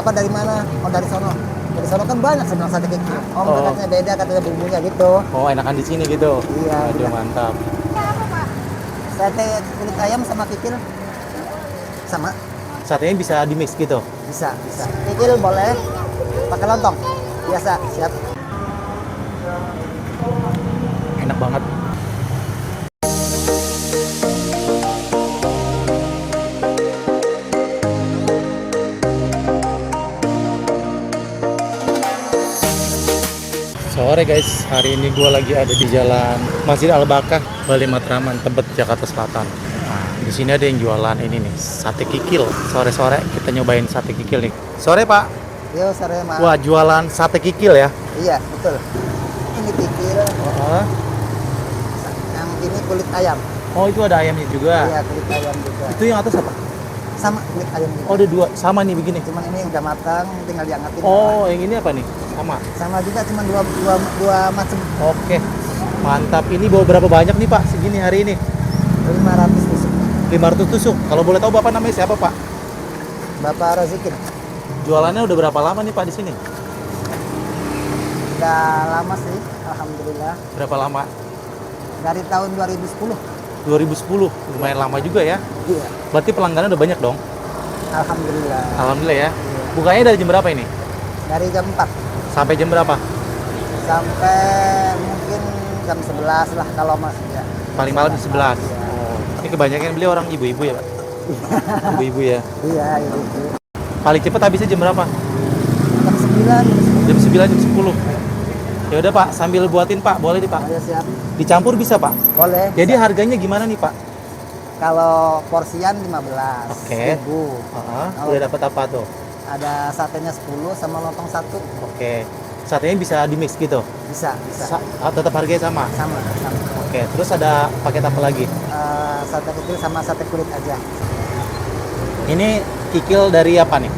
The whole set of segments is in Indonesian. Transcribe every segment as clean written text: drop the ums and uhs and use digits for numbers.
Apa dari mana? Oh dari sono. Dari sono kan banyak sebenarnya sate kikil. Oh, katanya beda, katanya bumbunya gitu. Oh, enakan di sini gitu. Iya. Aduh, mantap. Sate kulit ayam sama kikil sama. Satenya bisa di mix gitu. Bisa. Kikil boleh pakai lontong. Biasa, siap. Enak banget. Sore guys, hari ini gue lagi ada di jalan Masjid Al-Bakah, Bali Matraman, Tebet, Jakarta Selatan. Nah, di sini ada yang jualan ini nih, sate kikil. Sore-sore kita nyobain sate kikil nih. Sore Pak. Yo, sore Mas. Wah, jualan sate kikil ya? Iya, betul. Ini kikil. Yang ini kulit ayam. Oh, itu ada ayamnya juga. Iya, kulit ayam juga. Itu yang atas apa? Sama kulit ayam juga. Oh, ada dua, sama nih begini. Cuman ini udah matang, tinggal diangkatin. Oh, yang ini apa nih? Sama juga, cuman dua macam. Oke, mantap. Ini bawa berapa banyak nih Pak segini hari ini? 500 tusuk. 500 tusuk. Kalau boleh tahu Bapak namanya siapa Pak? Bapak Rozikin. Jualannya udah berapa lama nih Pak di sini? Udah lama sih, alhamdulillah. Berapa lama? Dari tahun 2010. 2010, lumayan lama juga ya. Iya. Berarti pelanggannya udah banyak dong? Alhamdulillah. Alhamdulillah ya. Iya. Bukanya dari jam berapa ini? Dari jam 4 Sampai jam berapa? sampai mungkin jam 11 lah kalau masih ya. Paling malam jam 11. Iya. Oh, ini kebanyakan yang beli orang ibu-ibu ya Pak? Ibu-ibu ya. Iya, itu. Paling cepat habisnya jam berapa? Jam 9. Jam 9, jam 10. Ya udah Pak, sambil buatin Pak, boleh nih Pak? Ayo siap. Dicampur bisa Pak? Boleh. Jadi bisa. harganya gimana nih Pak? Kalau porsian 15 Oke. ribu. Udah dapat apa tuh? Ada satenya 10 sama lontong 1. Oke. Satenya bisa di mix gitu? Bisa. Tetap harganya sama? Sama. Oke, terus ada paket apa lagi? Sate kikil sama sate kulit aja. Ini kikil dari apa nih?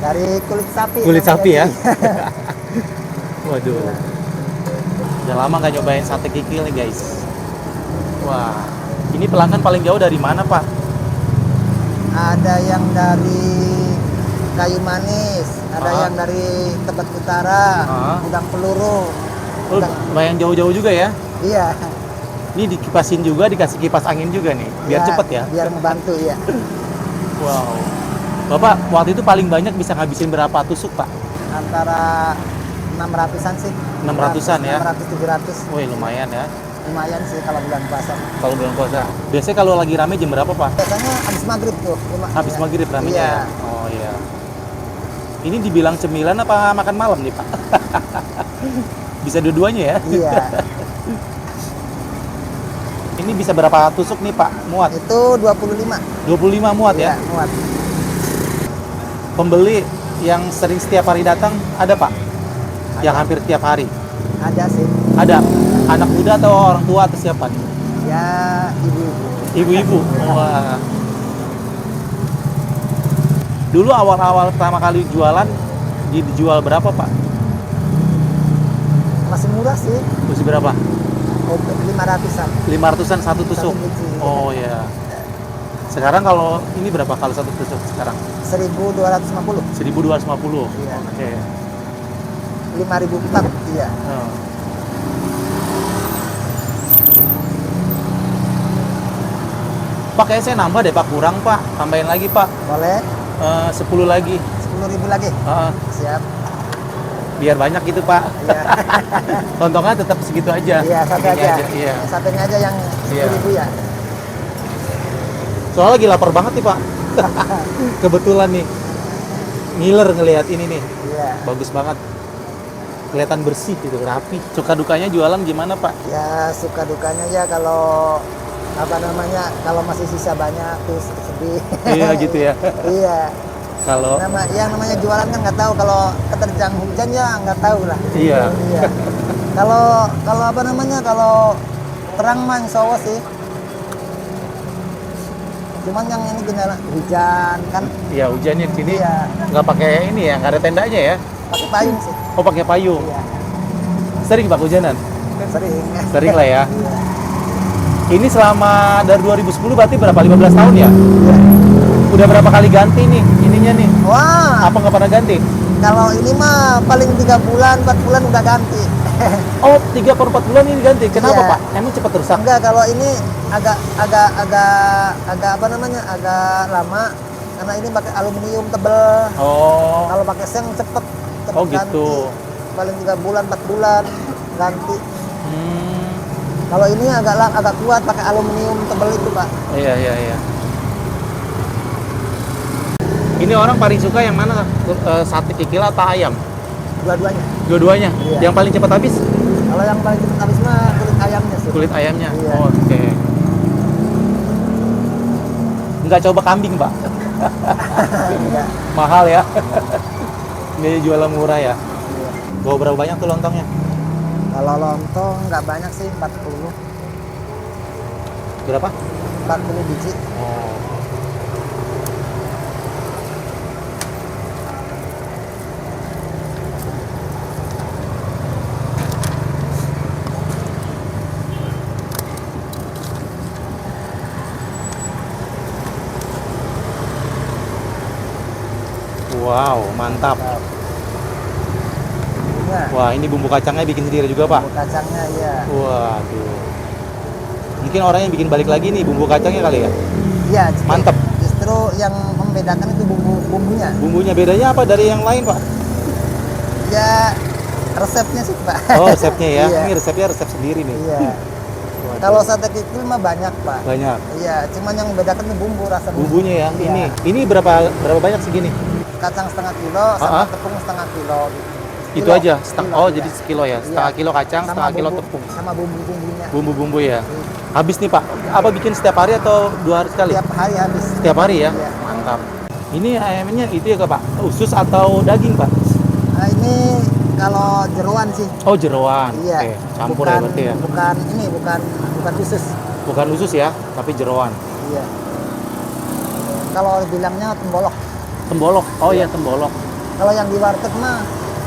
Dari kulit sapi. Kulit namanya. sapi ya? Waduh. Udah lama nggak nyobain sate kikil nih guys. Wah, ini pelanggan paling jauh dari mana Pak? Ada yang dari Kayu Manis, ada yang dari Tebet Utara, Udang Peluru. Oh, lumayan jauh-jauh juga ya? Iya. Ini dikipasin juga, dikasih kipas angin juga nih, biar Ya, cepet ya? Biar ngebantu ya. Wow. Bapak, waktu itu paling banyak bisa ngabisin berapa tusuk Pak? Antara 600-an sih. 600-an ya? 600-700. Wih, lumayan ya. Lumayan sih kalau bulan puasa. Kalau bulan puasa. Biasanya kalau lagi rame jam berapa Pak? Biasanya habis maghrib tuh. Habis maghrib ramenya. Iya. Oh iya. Ini dibilang cemilan apa makan malam nih Pak? Bisa dua-duanya ya? Iya. Ini bisa berapa tusuk nih Pak? Muat? Itu 25. 25 muat Iya, ya? muat. Pembeli yang sering setiap hari datang ada Pak? Yang hampir setiap hari? Ada sih. Ada? Anak muda atau orang tua atau siapa nih? Ya, ibu-ibu. Ibu-ibu? Wah. Dulu awal-awal pertama kali jualan, dijual berapa Pak? Masih murah sih. Masih berapa? 500-an. 500-an satu tusuk? Satu biji. Oh ya. Sekarang kalau ini berapa kalau satu tusuk sekarang? 1.250. 1.250. Iya. Oke. 5.004. Iya. Oh. Pak, kayaknya saya nambah deh Pak, kurang Pak. Tambahin lagi Pak. Boleh. 10 lagi. 10.000 lagi. Siap. Biar banyak gitu Pak. Iya. Lontongnya tetap segitu aja. Iya, sate Ini aja. Iya. Satenya aja yang 10.000 ya. Soalnya lagi lapar banget nih Pak. Kebetulan nih. Ngiler ngelihat ini nih. Iya. Bagus banget. Kelihatan bersih gitu, rapi. Suka dukanya jualan gimana Pak? Ya, suka dukanya ya kalau kalau masih sisa banyak tuh sedih. Iya gitu ya. Iya. Kalau Yang namanya jualan kan nggak tahu, kalau keterjang hujan ya nggak tahu lah. Iya. Iya. Kalau terang mah insya Allah sih. Cuman yang ini gimana? Hujan kan? Iya, hujannya di sini Iya. nggak pakai ini ya, nggak ada tendanya ya? Pakai payung sih. Oh, pakai payung. Iya. Sering Pak hujanan? Sering. Sering lah ya. Iya. Ini selama dari 2010 berarti berapa? 15 tahun ya? Iya. Udah berapa kali ganti nih ininya nih? Wah, Apa nggak pernah ganti? kalau ini mah paling 3 bulan, 4 bulan udah ganti. Oh, 3 per 4 bulan ini ganti. Kenapa Iya. Pak? Emang cepat rusak? Enggak, kalau ini agak apa namanya? Agak lama karena ini pakai aluminium tebel. Oh, Kalau pakai seng cepet Oh, ganti. gitu. Paling 3 bulan, 4 bulan ganti. hmm, Kalau ini agak kuat pakai aluminium tebel itu, Pak. iya iya iya. Ini orang paling suka yang mana? Sate kikil atau ayam? Dua-duanya. Dua-duanya. Iya. Yang paling cepat habis? Kalau yang paling cepat habis mah kulit ayamnya sih. Kulit ayamnya. Iya. Oh, oke. Nggak coba kambing, Pak. Enggak. Mahal ya. Nggak jualan murah ya. Iya. Bawa berapa banyak tuh lontongnya? Kalau lontong nggak banyak sih, 40. Berapa? 40 biji. Oh. Wow, mantap. Iya. Wah, ini bumbu kacangnya bikin sendiri juga, Pak? Bumbu kacangnya iya. Waduh. Mungkin orang yang bikin balik lagi nih bumbu kacangnya kali ya? Iya, Mantap. Justru yang membedakan itu bumbunya. Bumbunya bedanya apa dari yang lain, Pak? Ya resepnya sih, Pak. Oh, resepnya ya. Iya. Ini resepnya resep sendiri nih. Iya. Waduh. Kalau sate kikil mah banyak, Pak. Banyak. Iya, cuman yang membedakan itu bumbu rasanya. Bumbunya ya. Iya. Ini berapa banyak segini? Kacang setengah kilo sama Ah. tepung setengah kilo. Itu aja. Oh, iya. jadi sekilo ya. Setengah Iya. kilo kacang, Sama setengah kilo bumbu- tepung. Sama bumbu-bumbunya. Bumbu-bumbu ya. Habis nih, Pak. Apa bikin setiap hari atau 2 hari sekali? Tiap hari habis. Setiap hari ya. Iya. Mantap. Ini ayamnya itu ya, Pak? Usus atau daging, Pak? Nah, ini kalau jeroan sih. Oh, jeroan. Iya. Oke, campur bukan, ya berarti ya. Bukan khusus. Bukan usus ya, tapi jeroan. Iya. Kalau bilangnya tembolok. Tembolok. Oh Iya. iya, tembolok. Kalau yang di warteg mah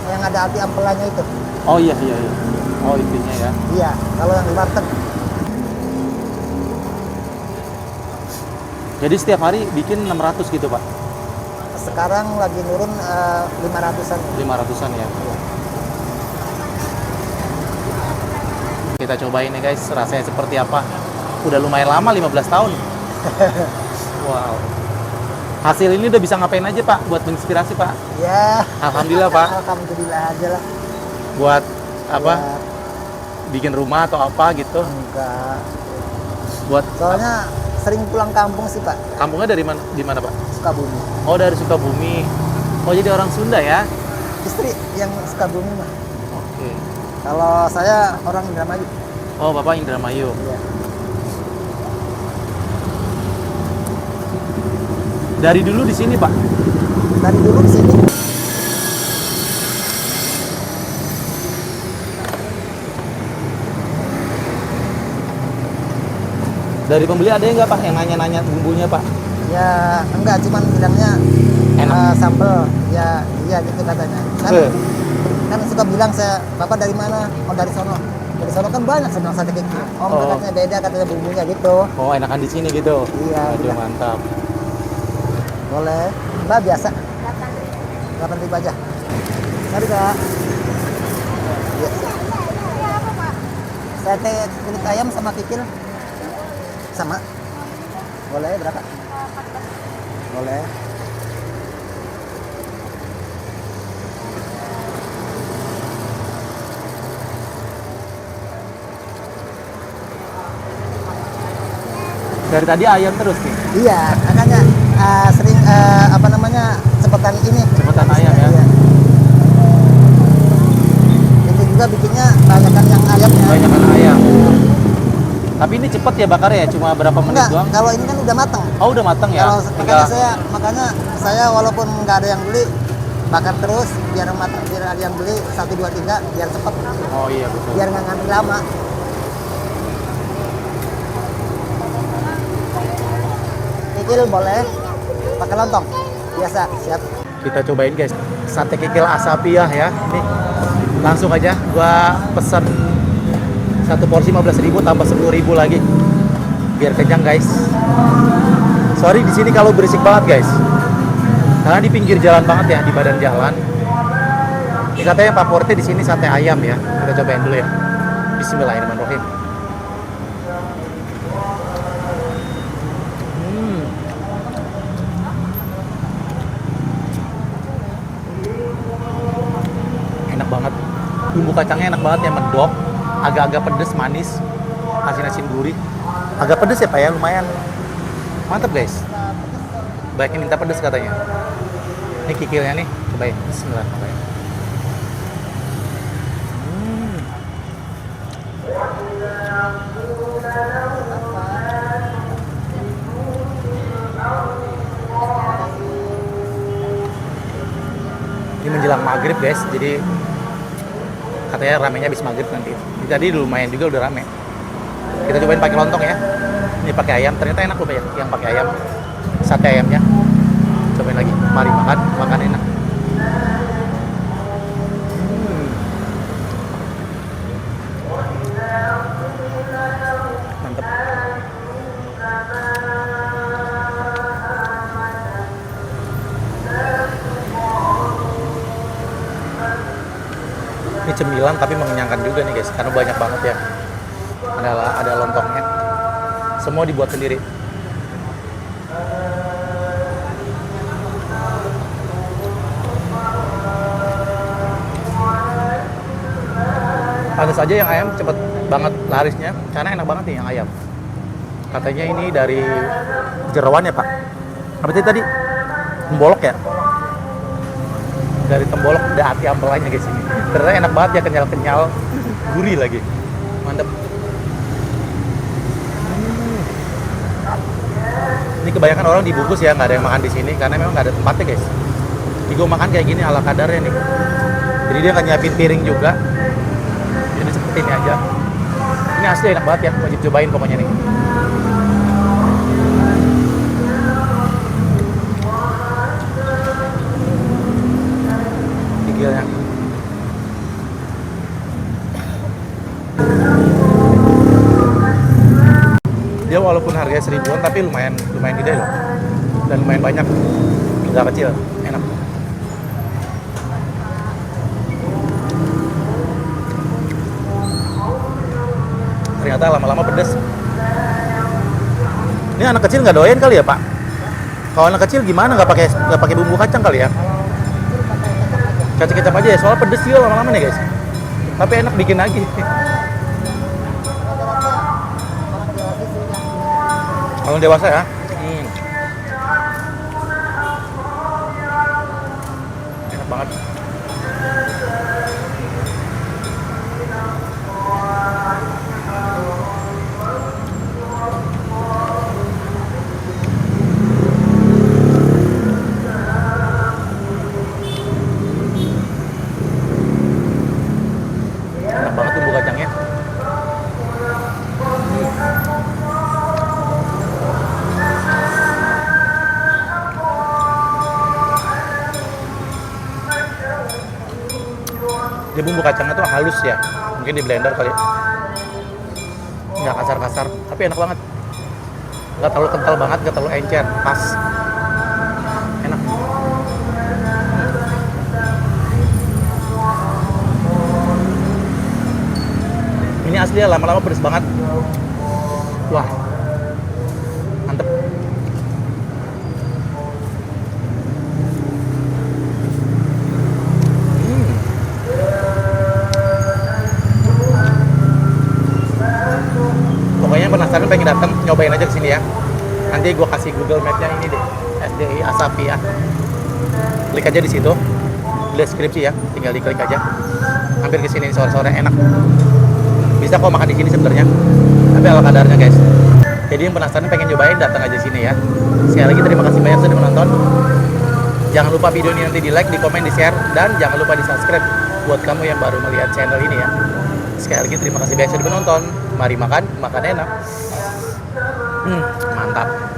yang ada api ampelannya itu. Oh iya iya iya. Oh intinya ya. Iya, kalau yang di warteg. Jadi setiap hari bikin 600 gitu, Pak. Sekarang lagi nurun 500-an. 500-an ya. Iya. Kita cobain nih guys, rasanya seperti apa. Udah lumayan lama, 15 tahun. Wow. Hasil ini udah bisa ngapain aja, Pak? Buat menginspirasi, Pak. Ya, Alhamdulillah, Pak. alhamdulillah aja lah. Buat apa? Ya, Bikin rumah atau apa gitu. enggak. Buat Soalnya sering pulang kampung sih, Pak. kampungnya dari mana? Di mana, Pak? Sukabumi. Oh, dari Sukabumi. Oh, jadi orang Sunda ya? Istri yang Sukabumi mah. Oke. Kalau saya orang Indramayu. Oh, Bapak Indramayu. Iya. Dari dulu di sini, Pak. Dari dulu di sini. Dari pembeli ada nggak, Pak, yang nanya-nanya bumbunya, Pak? Ya, enggak, cuman bilangnya Enak. sambel. Ya, iya gitu katanya. Kan, Eh. kan suka bilang saya, Bapak dari mana? Oh, dari sono. Dari sono kan banyak sebenarnya sate kikil. Oh, Oh. katanya beda katanya bumbunya gitu. Oh, enakan di sini gitu. Iya, Aduh, iya. mantap. Boleh. Mbak biasa. 8.000 aja. Mari, Kak. Iya. Sate kulit ayam sama kikil sama. Boleh berapa? Boleh. Dari tadi ayam terus nih. Iya, makanya sering apa namanya cepetan ini. Cepetan ayam ya. Iya. Itu juga bikinnya banyakan yang ayamnya. Banyakan ayam. Tapi ini cepet ya bakarnya ya, cuma berapa menit Enggak, doang? kalau ini kan udah matang. Oh, udah matang ya? Kalau Tinggal makanya saya walaupun nggak ada yang beli bakar terus biar matang, biar ada yang beli 1 2 3 biar cepet. Oh iya betul. Biar nggak ngantri lama. Kikil boleh. Pakai lontong. Biasa, siap. Kita cobain guys. Sate kikil Asapiah ya. Nih. Langsung aja gua pesan satu porsi 15.000 tambah 10.000 lagi. Biar kenyang guys. Sorry di sini kalau berisik banget guys. Karena di pinggir jalan banget ya, di badan jalan. Ini katanya favoritnya di sini sate ayam ya. Kita cobain dulu ya. Bismillahirrahmanirrahim. Enak banget. Bumbu kacangnya enak banget ya, medok. Agak-agak pedes, manis. Asin-asin gurih. Agak pedes ya Pak ya, lumayan. Mantap guys. Baiknya minta pedes katanya. Ini kikilnya nih, cobain. Bismillahirrahmanirrahim. Ini menjelang maghrib guys, jadi katanya ramenya habis maghrib nanti. Jadi lumayan juga udah rame. Kita cobain pakai lontong ya. Ini pakai ayam, ternyata enak loh ya, yang pakai ayam. Sate ayamnya. Cobain lagi. Mari makan, makan enak. Mantep. Ini cemilan tapi mengenyangkan juga nih guys, karena banyak banget ya. Ada lontongnya. Semua dibuat sendiri. Pantas aja yang ayam cepet banget larisnya, karena enak banget nih yang ayam. Katanya ini dari Jerawan ya Pak. Apa sih tadi? Tembolok ya? Dari Tembolok udah hati ampelanya guys ini. Ternyata enak banget ya, kenyal-kenyal, gurih lagi. Mantep. Ini kebanyakan orang dibungkus ya, nggak ada yang makan di sini karena memang nggak ada tempatnya guys. Jadi gue makan kayak gini ala kadarnya nih. Jadi dia nggak nyiapin piring juga. Jadi seperti ini aja. Ini asli enak banget ya, wajib cobain pokoknya nih. Gigilnya. Dia walaupun harganya 1000-an tapi lumayan gede loh. Dan lumayan banyak. Nggak kecil, enak. Ternyata lama-lama pedes. Ini anak kecil nggak doyan kali ya Pak? Kalau anak kecil gimana? Nggak pakai bumbu kacang kali ya? Kecap-kecap aja ya, soalnya pedes juga lama-lama nih guys. Tapi enak bikin lagi. Kalau dewasa ya. Enak banget. Enak banget bumbu kacangnya. Dia bumbu kacangnya tuh halus ya, mungkin di blender kali, nggak kasar-kasar, tapi enak banget, nggak terlalu kental banget, nggak terlalu encer, pas, enak. Ini asli ya, lama-lama pedes banget, wah, mantep. Pokoknya penasaran pengen datang, nyobain aja kesini ya. Nanti gue kasih Google Map-nya ini deh, SDI Asapi ya. Klik aja di situ, deskripsi ya, tinggal diklik aja. Hampir kesini sore-sore enak. Bisa kok makan di sini sebenarnya, tapi ala kadarnya guys. Jadi yang penasaran pengen nyobain datang aja sini ya. Sekali lagi terima kasih banyak sudah menonton. Jangan lupa video ini nanti di like, di komen, di share, dan jangan lupa di subscribe buat kamu yang baru melihat channel ini ya. Sekali lagi terima kasih banyak sudah menonton. Mari makan, makan enak. Mantap.